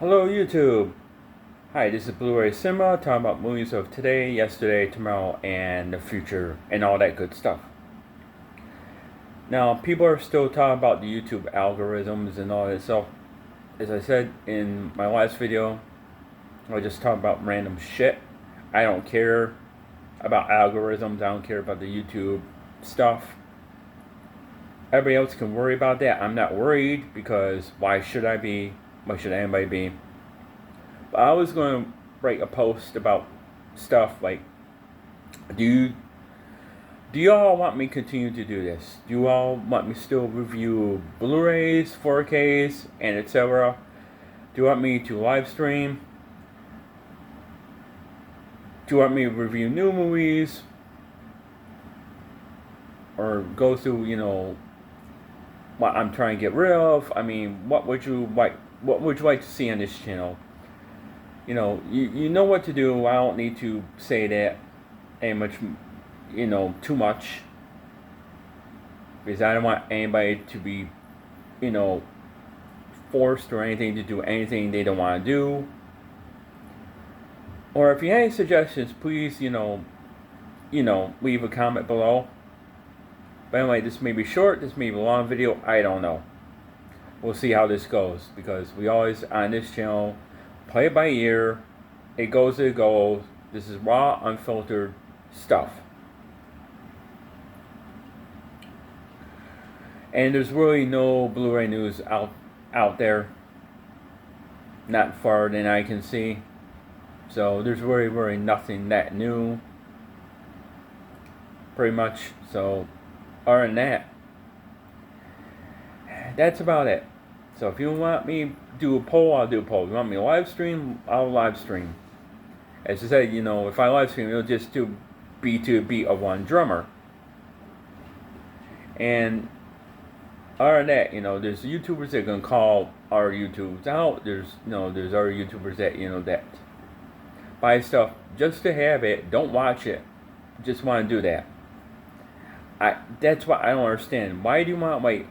Hello YouTube! Hi, this is Blu-ray Cinema talking about movies of today, yesterday, tomorrow, and the future, and all that good stuff. Now, people are still talking about the YouTube algorithms and all that stuff. As I said in my last video, I just talk about random shit. I don't care about algorithms, I don't care about the YouTube stuff. Everybody else can worry about that. I'm not worried because why should I be? Why should anybody be? But I was going to write a post about stuff like, do you all want me to continue to do this? Do you all want me to still review Blu-rays, 4Ks, and etc.? Do you want me to live stream? Do you want me to review new movies? Or go through, what I'm trying to get rid of? I mean, what would you like to see on this channel? You know what to do. I don't need to say that too much. Because I don't want anybody to be, forced or anything to do anything they don't want to do. Or if you have any suggestions, please, leave a comment below. But anyway, this may be short, this may be a long video, I don't know. We'll see how this goes, because we always, on this channel, play it by ear. It goes as it goes. This is raw, unfiltered stuff. And there's really no Blu-ray news out there. Not far than I can see. So there's really nothing that new. Pretty much. So other than that, that's about it. So if you want me to do a poll, I'll do a poll. If you want me to live stream, I'll live stream. As I said, if I live stream, it'll just be to a beat of one drummer. And other than that, there's YouTubers that are gonna call our YouTubes out. There's other YouTubers that that buy stuff just to have it, don't watch it, just want to do that. That's what I don't understand. Why do you want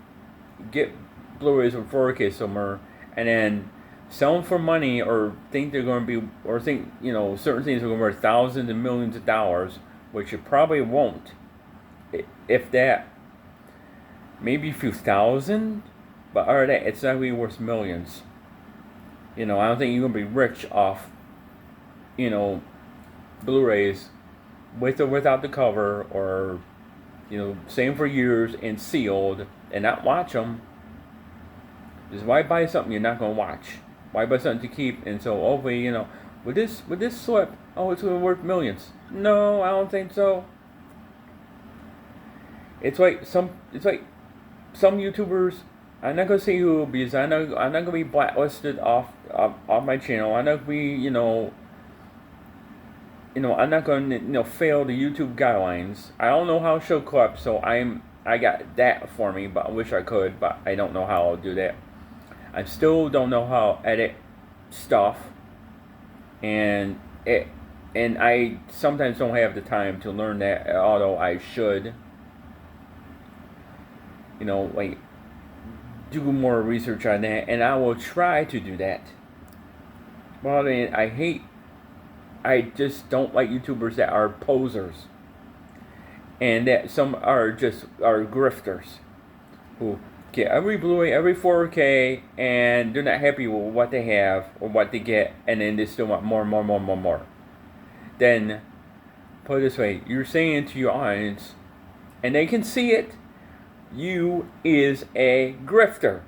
get Blu-rays or 4K somewhere and then sell them for money, or think they're going to be, or think certain things are going to be worth thousands and millions of dollars, which it probably won't, if that, maybe a few thousand, but other than that, it's not going to be worth millions. I don't think you're going to be rich off Blu-rays with or without the cover, or same for years and sealed, and not watch them. Just why buy something you're not going to watch? Why buy something to keep? And so hopefully, with this slip, oh, it's going to be worth millions. No, I don't think so. It's like some YouTubers. I'm not going to say who, because I'm not going to be blacklisted off my channel. I'm not going to be I'm not going to fail the YouTube guidelines. I don't know how to show clips, so I got that for me, but I wish I could, but I don't know how I'll do that. I still don't know how to edit stuff, and I sometimes don't have the time to learn that, although I should. Do more research on that, and I will try to do that. Well, I just don't like YouTubers that are posers, and that some are grifters who get every Blu-ray, every 4K, and they're not happy with what they have or what they get, and then they still want more. Then, put it this way, you're saying to your audience, and they can see it, you is a grifter.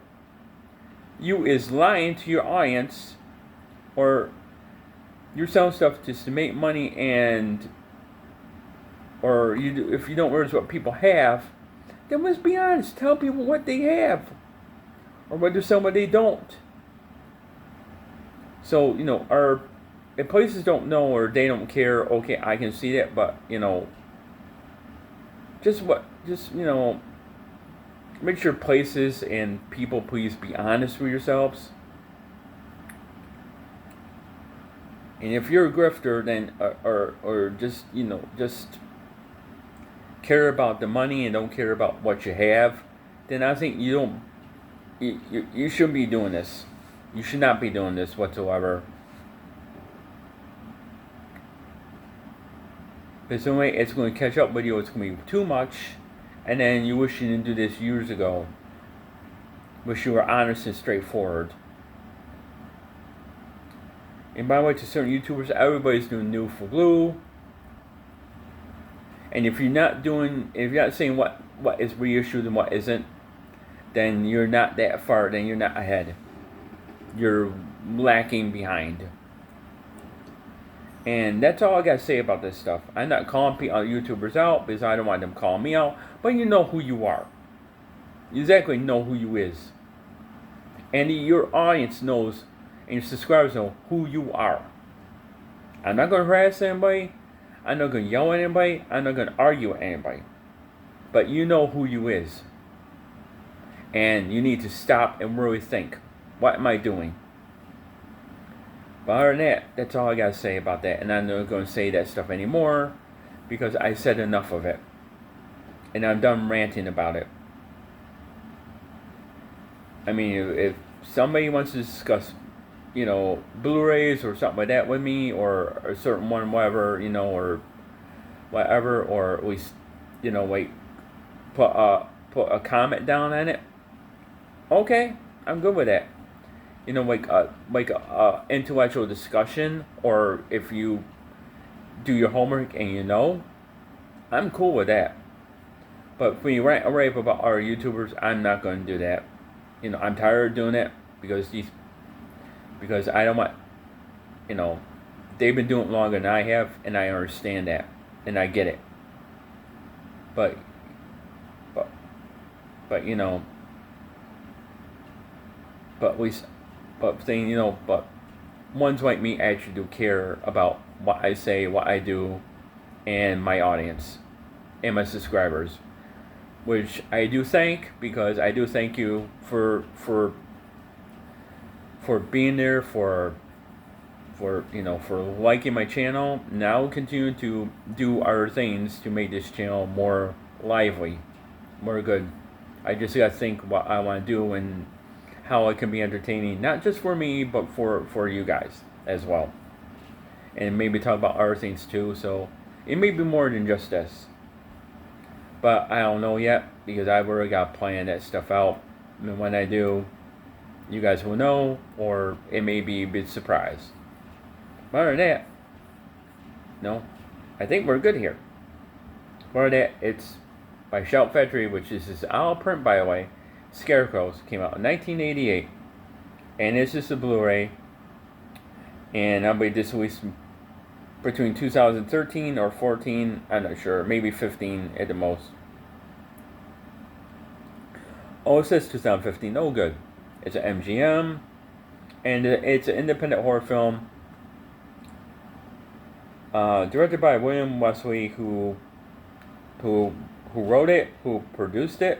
You is lying to your audience, or you're selling stuff just to make money, or if you don't realize what people have, then let's be honest. Tell people what they have, or what they're selling, what they don't. So if places don't know or they don't care, okay, I can see that, but make sure places and people, please be honest with yourselves. And if you're a grifter, then or just care about the money and don't care about what you have, then I think you shouldn't be doing this. You should not be doing this whatsoever. Because the way it's going to catch up with you, it's going to be too much, and then you wish you didn't do this years ago. Wish you were honest and straightforward. And by the way, to certain YouTubers, everybody's doing new for blue. And if you're not saying what is reissued and what isn't, then you're not that far. Then you're not ahead. You're lacking behind. And that's all I gotta say about this stuff. I'm not calling YouTubers out because I don't want them calling me out. But you know who you are. You exactly know who you is. And your audience knows, and your subscribers know who you are. I'm not gonna harass anybody. I'm not gonna yell at anybody. I'm not gonna argue with anybody. But you know who you is. And you need to stop and really think. What am I doing? But other than that, that's all I gotta say about that. And I'm not gonna say that stuff anymore because I said enough of it. And I'm done ranting about it. I mean, if somebody wants to discuss, Blu-rays or something like that with me, or a certain one, whatever, or whatever, or at least, put a comment down on it. Okay, I'm good with that. Like a intellectual discussion, or if you do your homework and I'm cool with that. But when you rant and rave about our YouTubers, I'm not going to do that. I'm tired of doing it because I don't want, they've been doing it longer than I have, and I understand that, and I get it. But ones like me actually do care about what I say, what I do, and my audience, and my subscribers, which I do thank, because I do thank you for being there, for liking my channel. Now continue to do other things to make this channel more lively, more good. I just gotta think what I want to do and how it can be entertaining, not just for me, but for you guys as well. And maybe talk about other things too, so it may be more than just this. But I don't know yet, because I've already got planned that stuff out. And when I do, you guys will know, or it may be a big surprise. But other than that, no, I think we're good here. But other than that, it's by Shout Factory, which is this out print, by the way. Scarecrows came out in 1988, and it's just a Blu-ray. And I believe this released between 2013 or 14, I'm not sure, maybe 15 at the most. Oh, it says 2015. Oh, good. It's an MGM, and it's an independent horror film directed by William Wesley, who wrote it, who produced it,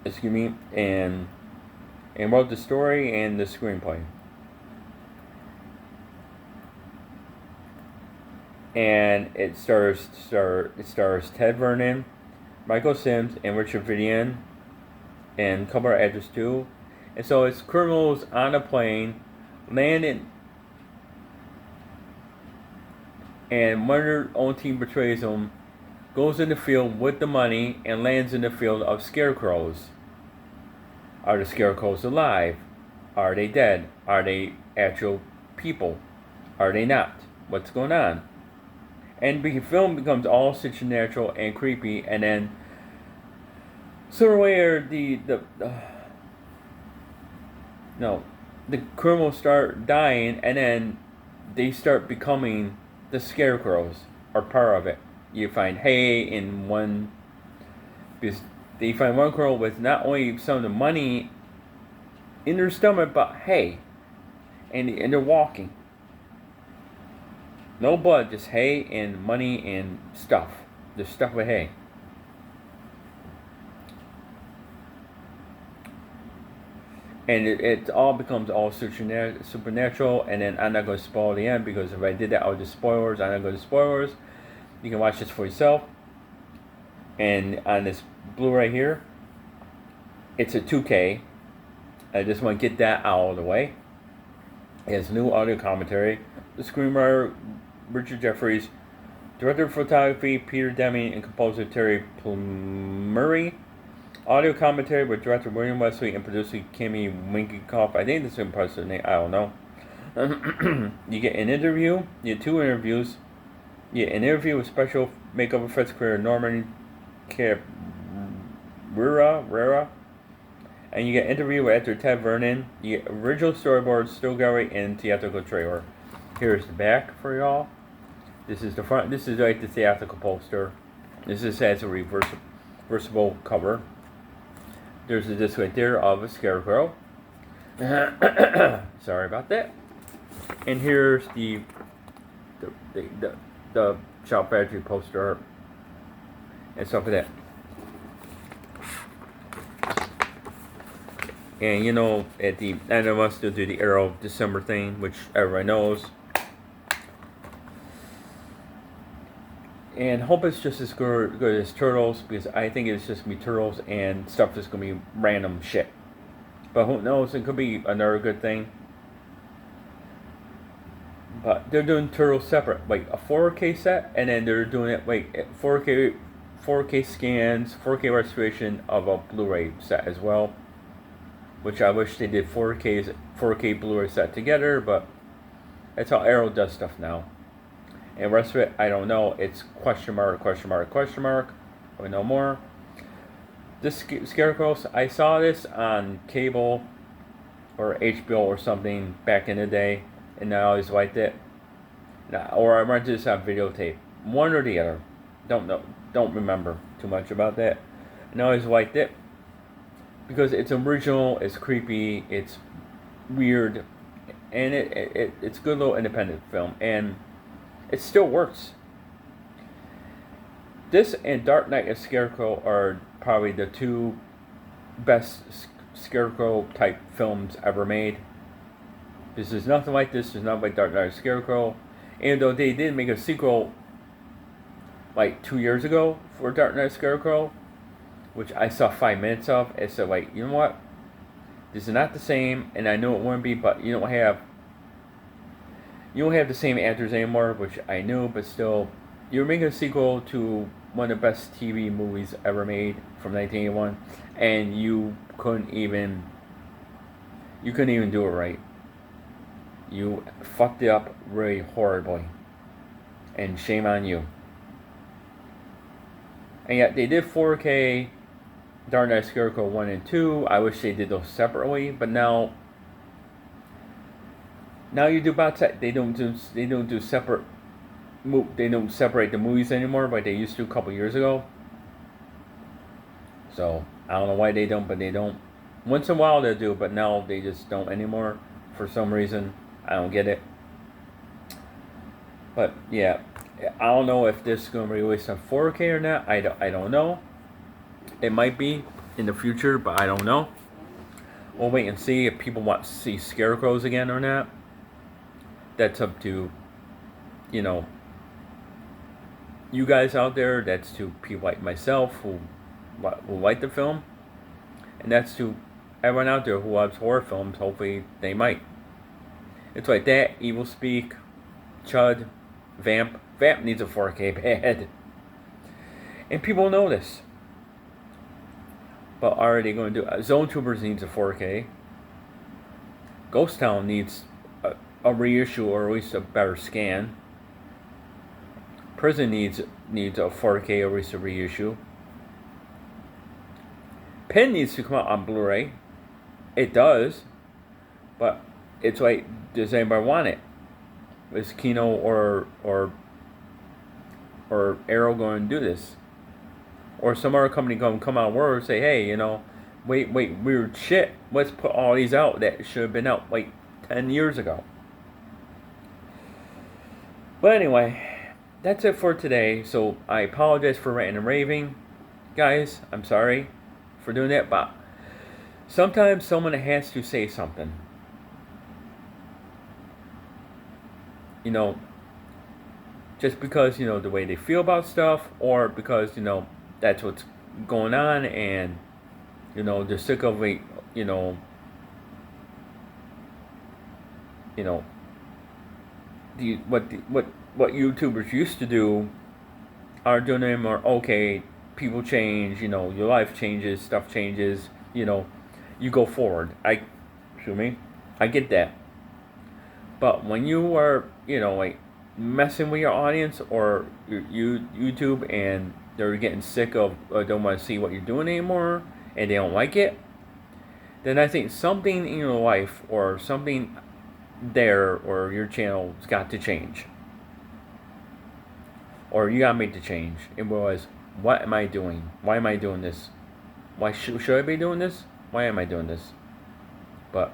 excuse me, and wrote the story and the screenplay. And it stars Ted Vernon, Michael Sims, and Richard Vidian, and a couple of actors too. And so it's criminals on a plane, landing, and one of their own team betrays them, goes in the field with the money, and lands in the field of scarecrows. Are the scarecrows alive? Are they dead? Are they actual people? Are they not? What's going on? And the film becomes all supernatural and creepy, and then somewhere the criminals start dying, and then they start becoming the scarecrows, or part of it. You find hay in one, because they find one girl with not only some of the money in their stomach, but hay, and they're walking. No blood, just hay and money and stuff. Just stuff with hay. And it all becomes all supernatural. And then I'm not going to spoil the end, because if I did that, I would do spoilers. I'm not going to spoilers. You can watch this for yourself. And on this Blu-ray here, it's a 2K. I just want to get that out of the way. It has new audio commentary. The screenwriter Richard Jeffries, director of photography Peter Deming, and composer Terry Plumeri. Audio commentary with director William Wesley and producer Kimmy Winkikoff. I think this is an impressive name. I don't know. You get an interview. You get 2 interviews. You get an interview with special makeup effects creator Norman Cabrera. And you get an interview with actor Ted Vernon. You get original storyboard, still gallery, and theatrical trailer. Here's the back for y'all. This is the front. This is like the theatrical poster. This has a reversible cover. There's a disc right there of a scarecrow. Sorry about that. And here's the Shop Factory poster and stuff like that. And you know, at the end of us, they'll do the Arrow December thing, which everybody knows. And hope it's just as good as Turtles, because I think it's just going to be Turtles and stuff that's going to be random shit. But who knows, it could be another good thing. But they're doing Turtles separate, like a 4K set, and then they're doing it like 4K scans, 4K restoration of a Blu-ray set as well. Which I wish they did 4K Blu-ray set together, but that's how Arrow does stuff now. And the rest of it, I don't know. It's question mark. We know more. This Scarecrows, I saw this on cable or HBO or something back in the day, and I always liked it. Or I rented this on videotape. One or the other. Don't know. Don't remember too much about that. And I always liked it because it's original, it's creepy, it's weird, and it's a good little independent film. And it still works. This and Dark Knight and Scarecrow are probably the 2 best Scarecrow type films ever made. This is nothing like this. There's nothing like Dark Knight or Scarecrow. And though they did make a sequel like 2 years ago for Dark Knight Scarecrow, which I saw 5 minutes of, it's like, you know what? This is not the same, and I know it wouldn't be, but you don't have the same actors anymore, which I knew, but still, you're making a sequel to one of the best TV movies ever made from 1981, and you couldn't even do it right. You fucked it up really horribly, and shame on you. And yet they did 4K Dark Knight Scarecrow 1 and 2. I wish they did those separately, but now you do box set. They don't do separate. They don't separate the movies anymore, like they used to a couple years ago. So I don't know why they don't, but they don't. Once in a while they do, but now they just don't anymore for some reason. I don't get it. But yeah, I don't know if this is going to be released on 4K or not. I don't know. It might be in the future, but I don't know. We'll wait and see if people want to see Scarecrows again or not. That's up to, you guys out there. That's to people like myself who like the film. And that's to everyone out there who loves horror films. Hopefully they might. It's like that, Evil Speak, Chud, Vamp. Vamp needs a 4K bad. And people know this. But are they going to do Zone Troopers needs a 4K. Ghost Town needs a reissue or at least a better scan. Prison needs a 4K or at least a reissue. Pen needs to come out on Blu-ray. It does. But it's like, does anybody want it? Is Kino or Arrow going to do this? Or some other company going to come out word and say, hey, wait, weird shit. Let's put all these out that should have been out like 10 years ago. But anyway, that's it for today. So I apologize for ranting and raving. Guys, I'm sorry for doing that, but sometimes someone has to say something. Just because, the way they feel about stuff, or because, that's what's going on, and, they're sick of it, you know, what YouTubers used to do are doing anymore. Okay, people change, your life changes, stuff changes, you go forward. Excuse me, I get that. But when you are, like messing with your audience or YouTube and they're getting sick of or don't want to see what you're doing anymore and they don't like it, then I think something in your life or something there or your channel's got to change. Or you gotta make the change. It was, what am I doing? Why am I doing this? Why should I be doing this? Why am I doing this? But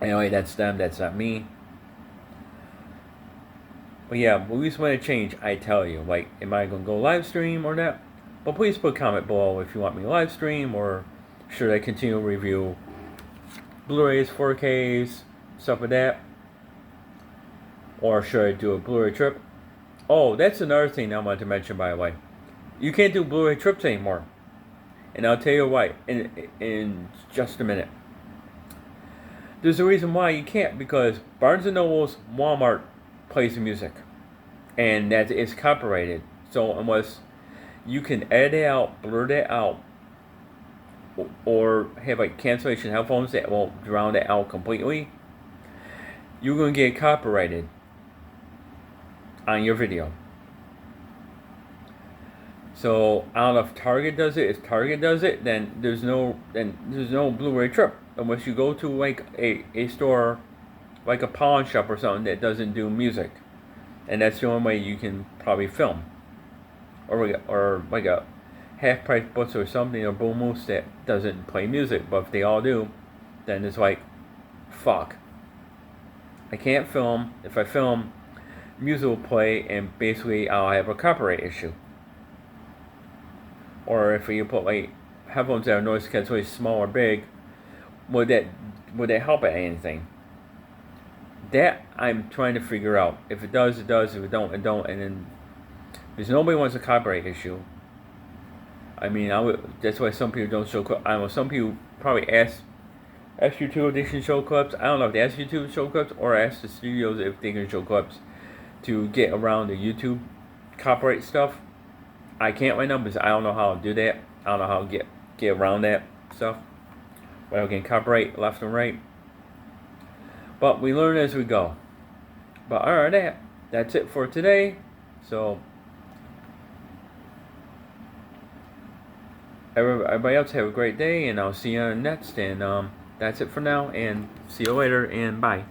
anyway, that's them. That's not me. But yeah, when we just want to change, I tell you, like, am I gonna go live stream or not? But please put a comment below if you want me to live stream or should I continue to review Blu-rays, 4Ks, stuff like that, or should I do a Blu-ray trip? Oh, that's another thing I wanted to mention, by the way. You can't do Blu-ray trips anymore. And I'll tell you why in just a minute. There's a reason why you can't, because Barnes & Noble's Walmart plays the music. And that is copyrighted. So unless you can edit it out, blur that out, or have like cancellation headphones that won't drown it out completely, you're going to get copyrighted on your video. So I don't know if Target does it. If Target does it, then there's no Blu-ray trip unless you go to like a store, like a pawn shop or something that doesn't do music, and that's the only way you can probably film. Or like a Half Price Books or something, or Bull Moose that doesn't play music. But if they all do, then it's like, fuck. I can't film. If I film, music will play, and basically I'll have a copyright issue. Or if you put like headphones that are noise canceling, small or big, would that help at anything? That I'm trying to figure out. If it does, it does. If it don't, it don't. And then because nobody wants a copyright issue. I mean, that's why some people don't show clips. I don't know. Some people probably ask YouTube if they can show clips. I don't know if they ask YouTube to show clips or ask the studios if they can show clips to get around the YouTube copyright stuff. I can't right now because I don't know how to do that. I don't know how to get around that stuff without getting copyright left and right. But we learn as we go. But alright, that's it for today. So everybody else have a great day, and I'll see you on next. And that's it for now. And see you later. And bye.